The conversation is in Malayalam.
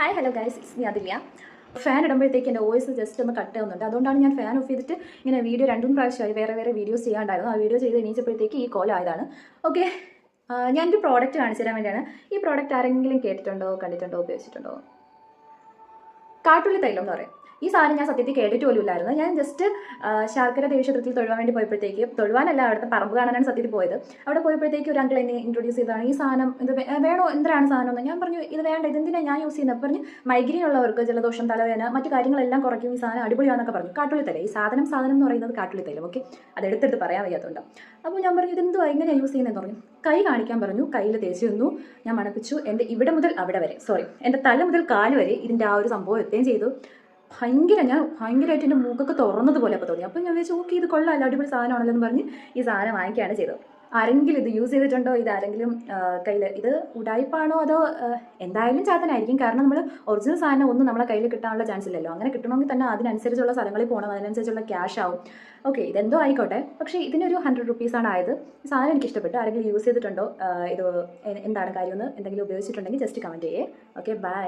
Hi hello guys, it's me അതില്ല. ഫാൻ ഇടുമ്പോഴത്തേക്ക് എൻ്റെ വോയിസ് ജസ്റ്റ് ഒന്ന് കട്ട് ആവുന്നുണ്ട്. അതുകൊണ്ടാണ് ഞാൻ ഫാൻ ഓഫ് ചെയ്തിട്ട് ഇങ്ങനെ വീഡിയോ 2 പ്രാവശ്യമായി വേറെ വീഡിയോസ് ചെയ്യാണ്ടായിരുന്നു. ആ വീഡിയോ ചെയ്ത് എണീച്ചപ്പോഴത്തേക്ക് ഈ കോലം ആയതാണ്. ഓക്കെ, ഞാനൊരു പ്രോഡക്റ്റ് കാണിച്ചു തരാൻ വേണ്ടിയാണ്. ഈ പ്രോഡക്റ്റ് ആരെങ്കിലും കേട്ടിട്ടുണ്ടോ, കണ്ടിട്ടുണ്ടോ, ഉപയോഗിച്ചിട്ടുണ്ടോ? കാട്ടുള്ളി തൈലം എന്ന് പറയും. ഈ സാധനം ഞാൻ സത്യത്തിൽ കേട്ടിട്ട് പോലും ഇല്ലായിരുന്നു. ഞാൻ ജസ്റ്റ് ശർക്കര ദേവീക്ഷേത്രത്തിൽ തൊഴുവാൻ വേണ്ടി പോയപ്പോഴത്തേക്ക്, തൊഴുവാനല്ല, അവിടുത്തെ പറമ്പ് കാണാനാണ് സത്യത്തിൽ പോയത്. അവിടെ പോയപ്പോഴത്തേക്ക് ഒരു അങ്കിൾ എന്നെ ഇൻട്രൊഡ്യൂസ് ചെയ്തതാണ്. ഈ സാധനം ഇത് വേണോ, എന്താണ് സാധനം എന്ന്. ഞാൻ പറഞ്ഞു ഇത് വേണ്ട, ഇതെന്തിനാണ് ഞാൻ യൂസ് ചെയ്യുന്നത്. പറഞ്ഞു മൈഗ്രെയിൻ ഉള്ളവർക്ക് ജലദോഷം, തലവേദന, മറ്റു കാര്യങ്ങളെല്ലാം കുറയ്ക്കും, ഈ സാധനം അടിപൊളിയാണെന്നൊക്കെ പറഞ്ഞു. കാട്ടുള്ളി തൈലം, ഈ സാധനം എന്ന് പറയുന്നത് കാട്ടുള്ളി തൈലം. ഓക്കെ, അതെടുത്തിട്ട് പറയാൻ വയ്യാത്തതുകൊണ്ട്. അപ്പോൾ ഞാൻ പറഞ്ഞു ഇതെന്തുവാ എങ്ങനെയാണ് യൂസ് ചെയ്യുന്നതെന്ന് പറഞ്ഞു. കൈ കാണിക്കാൻ പറഞ്ഞു. കയ്യിൽ തേച്ച് തന്നു. ഞാൻ മണപ്പിച്ചു. എൻ്റെ ഇവിടെ മുതൽ അവിടെ വരെ, എൻ്റെ തല മുതൽ കാല് വരെ ഇതിൻ്റെ ആ ഒരു സംഭവം എത്തുകയും ചെയ്തു. ഞാൻ ഭയങ്കരമായിട്ട് എൻ്റെ മൂക്കൊക്കെ തുറന്നതുപോലെ അപ്പോൾ തോന്നി. അപ്പോൾ ഞാൻ വിചാരിച്ചു ഓക്കെ, ഇത് കൊള്ളാമല്ലോ, അടിപൊളി സാധനമാണല്ലോ എന്ന് പറഞ്ഞ് ഈ സാധനം വാങ്ങിക്കുകയാണ് ചെയ്തത്. ആരെങ്കിലും ഇത് യൂസ് ചെയ്തിട്ടുണ്ടോ? ഇത് ആരെങ്കിലും കയ്യിൽ, ഇത് ഉടായ്പാണോ അതോ എന്തായാലും ചാത്തനായിരിക്കും. കാരണം നമ്മൾ ഒറിജിനൽ സാധനം ഒന്നും നമ്മളെ കയ്യിൽ കിട്ടാനുള്ള ചാൻസ് ഇല്ലല്ലോ. അങ്ങനെ കിട്ടണമെങ്കിൽ തന്നെ അതിനനുസരിച്ചുള്ള സ്ഥലങ്ങളിൽ പോകണം, അതിനനുസരിച്ചുള്ള ക്യാഷ് ആവും. ഓക്കെ, ഇതെന്തോ ആയിക്കോട്ടെ. പക്ഷേ ഇതിനൊരു 100 റുപ്പീസാണ് ആയത്. ഈ സാധനം എനിക്ക് ഇഷ്ടപ്പെട്ടു. ആരെങ്കിലും യൂസ് ചെയ്തിട്ടുണ്ടോ, ഇത് എന്താണ് കാര്യമെന്ന് എന്തെങ്കിലും ഉപയോഗിച്ചിട്ടുണ്ടെങ്കിൽ ജസ്റ്റ് കമൻറ്റ് ചെയ്യേ. Okay, by.